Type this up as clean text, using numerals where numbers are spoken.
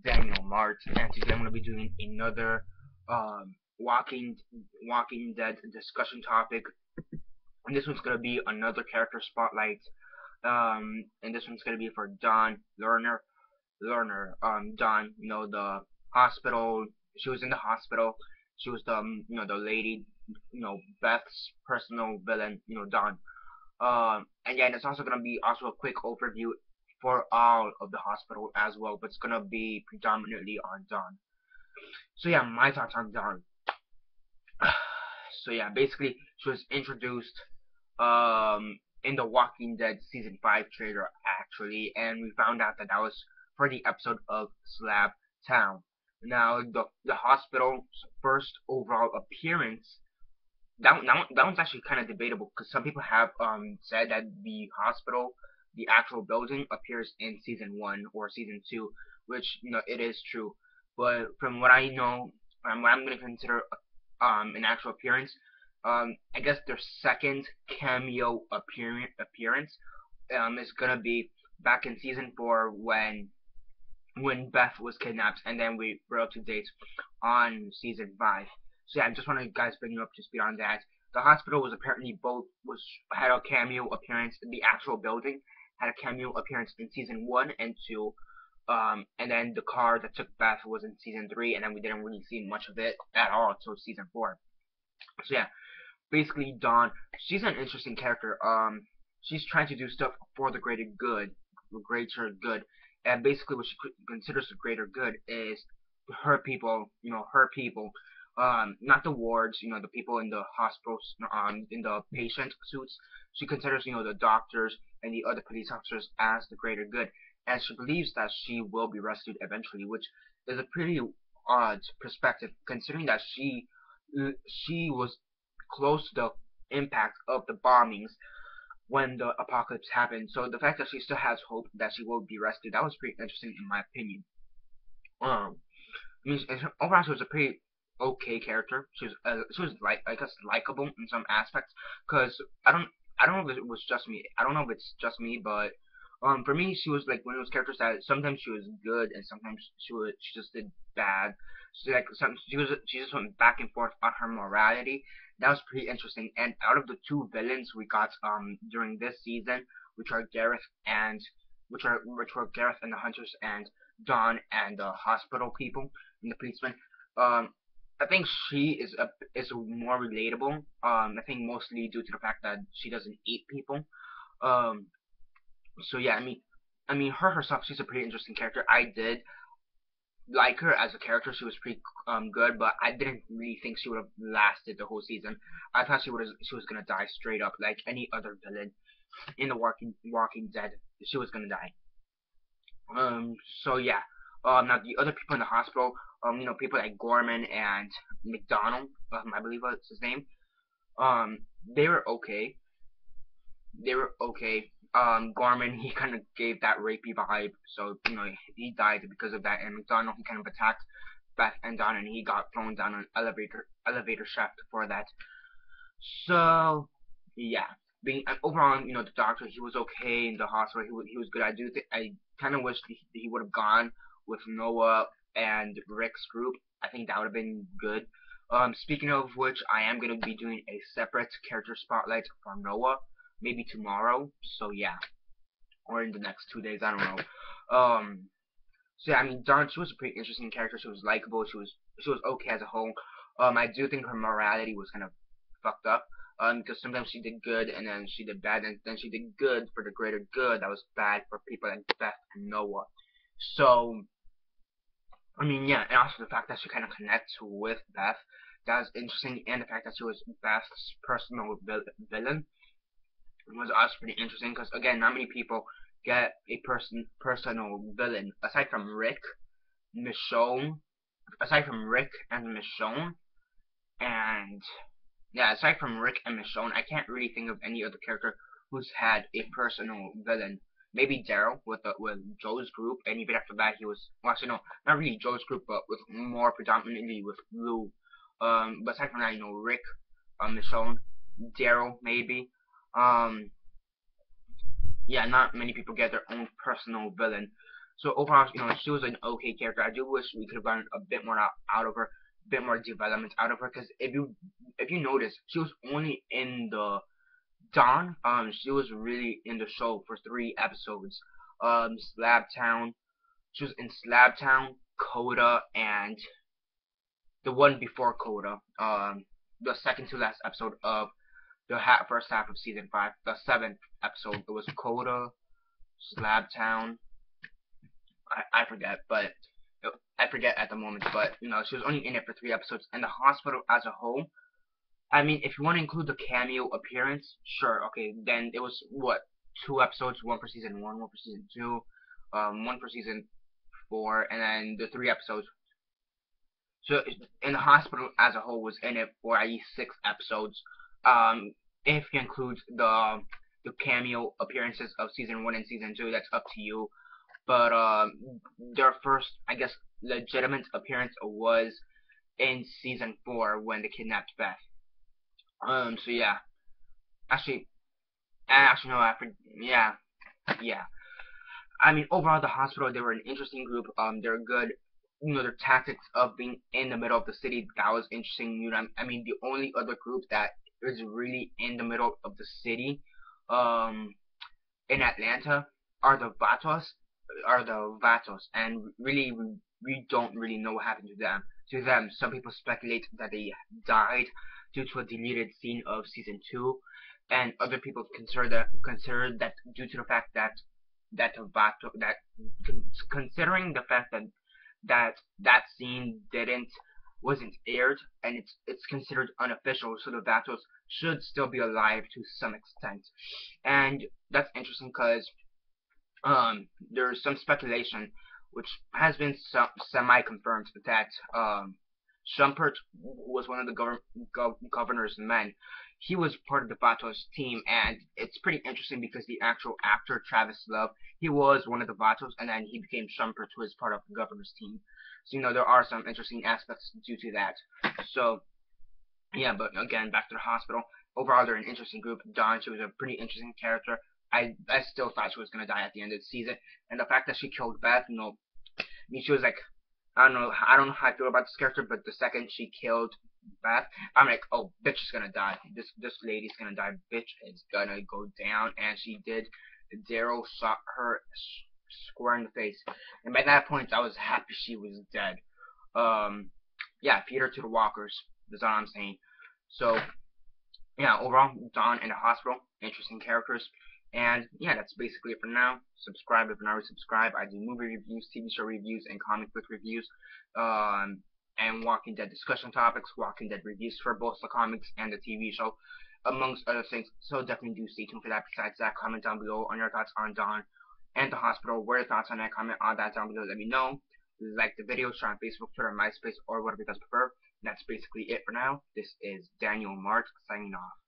Daniel Mart, and today I'm going to be doing another Walking Dead discussion topic. And this one's going to be another character spotlight. And this one's going to be for Dawn Lerner. Dawn, the hospital. She was in the hospital. She was the lady, Beth's personal villain, Dawn. And yeah, and it's also gonna be also a quick overview for all of the hospital as well, but it's gonna be predominantly on Dawn. So yeah, my thoughts on Dawn. So yeah, basically she was introduced in the Walking Dead season 5 trailer actually, and we found out that was for the episode of Slab Town. Now the hospital's first overall appearance, that one's actually kind of debatable because some people have said that the hospital, the actual building, appears in season 1 or season 2, which it is true. But from what I know, what I'm going to consider an actual appearance, I guess their second cameo appearance is gonna be back in season 4 when Beth was kidnapped, and then we're up to date on season 5. So yeah, I just want to guys bring you up to speed on that. The hospital was apparently had a cameo appearance in the actual building, had a cameo appearance in season 1 and 2, and then the car that took Beth was in season 3, and then we didn't really see much of it at all until season 4. So yeah, basically Dawn, she's an interesting character. She's trying to do stuff for the greater good, and basically what she considers the greater good is her people, not the wards, the people in the hospitals, in the patient suits. She considers, the doctors and the other police officers as the greater good, and she believes that she will be rescued eventually, which is a pretty odd perspective, considering that she was close to the impact of the bombings when the apocalypse happened. So the fact that she still has hope that she will be rescued, that was pretty interesting in my opinion. I mean, overall, she was a pretty okay character. She was like, I guess, likable in some aspects. Cause I don't know if it was just me. I don't know if it's just me, but for me, she was like one of those characters that sometimes she was good and sometimes she just did bad. She just went back and forth on her morality. That was pretty interesting. And out of the two villains we got during this season, which are Gareth and Gareth and the Hunters, and Dawn and the hospital people and the policemen, I think she is more relatable. I think mostly due to the fact that she doesn't eat people. Um, so yeah, I mean, her herself, she's a pretty interesting character. I did like her as a character. She was pretty good, but I didn't really think she would have lasted the whole season. I thought she was gonna die straight up, like any other villain in the Walking Dead. She was gonna die. So yeah. Now the other people in the hospital, people like Gorman and McDonald, I believe that's his name. Um, they were okay. They were okay. Gorman, he kind of gave that rapey vibe, so he died because of that. And McDonald, he kind of attacked Beth and Don, and he got thrown down an elevator shaft for that. So yeah, being overall, the doctor, he was okay in the hospital. He was good. I kind of wish he would have gone with Noah and Rick's group. I think that would have been good. Speaking of which, I am going to be doing a separate character spotlight for Noah, maybe tomorrow. So yeah, or in the next 2 days. I don't know. So yeah, I mean, Dawn, she was a pretty interesting character. She was likable. She was okay as a whole. I do think her morality was kind of fucked up. Because sometimes she did good and then she did bad, and then she did good for the greater good. That was bad for people like Beth and Noah. So I mean, yeah, and also the fact that she kind of connects with Beth, that was interesting, and the fact that she was Beth's personal villain was also pretty interesting, because again, not many people get a personal villain, Michonne, aside from Rick and Michonne, and yeah, aside from Rick and Michonne, I can't really think of any other character who's had a personal villain. Maybe Daryl with Joe's group, and even after that he was, well, actually no, not really Joe's group, but with more predominantly with Lou. But aside from that, Rick, Michonne, Daryl maybe. Yeah, not many people get their own personal villain. So overall, she was an okay character. I do wish we could have gotten a bit more out of her, a bit more development out of her. Because if you notice, she was only in the Dawn. She was really in the show for 3 episodes. Slab Town. She was in Slab Town, Coda, and the one before Coda. The second to last episode of the first half of season 5. The 7th episode. It was Coda, Slab Town. I forget, but I forget at the moment. But she was only in it for 3 episodes, and the hospital as a whole. I mean, if you want to include the cameo appearance, sure, okay. Then it was what, 2 episodes, one for season 1, one for season 2, one for season 4, and then the 3 episodes. So in the hospital as a whole was in it for at least 6 episodes. If you include the cameo appearances of season 1 and season 2, that's up to you. But their first, I guess, legitimate appearance was in season 4 when they kidnapped Beth. So yeah, actually, no, yeah, yeah. I mean, overall, the hospital, they were an interesting group. They're good. Their tactics of being in the middle of the city, that was interesting. I mean, the only other group that is really in the middle of the city, in Atlanta, are the Vatos, and really, we don't really know what happened to them. Some people speculate that they died due to a deleted scene of season 2, and other people consider that due to the fact that considering the fact that scene wasn't aired, and it's considered unofficial, so the Vatos should still be alive to some extent, and that's interesting because there's some speculation, which has been semi-confirmed, that Shumpert was one of the governor's men. He was part of the Vatos team, and it's pretty interesting because the actual actor, Travis Love, he was one of the Vatos, and then he became Shumpert, who is part of the governor's team. So, there are some interesting aspects due to that. So, yeah, but again, back to the hospital. Overall, they're an interesting group. Dawn, she was a pretty interesting character. I still thought she was going to die at the end of the season. And the fact that she killed Beth, I mean, she was like, I don't know how I feel about this character, but the second she killed Beth, I'm like, oh, bitch is gonna die. This lady's gonna die. Bitch is gonna go down, and she did. Daryl shot her square in the face, and by that point, I was happy she was dead. Yeah, feed her to the walkers. That's all I'm saying. So, yeah, overall, Dawn and the hospital, interesting characters. And yeah, that's basically it for now. Subscribe if you're not already subscribed. I do movie reviews, TV show reviews, and comic book reviews. And Walking Dead discussion topics, Walking Dead reviews for both the comics and the TV show, amongst other things. So definitely do stay tuned for that. Besides that, comment down below on your thoughts on Dawn and the hospital. What are your thoughts on that? Comment on that down below. Let me know. Like the video, share on Facebook, Twitter, MySpace, or whatever you guys prefer. And that's basically it for now. This is Daniel Mart signing off.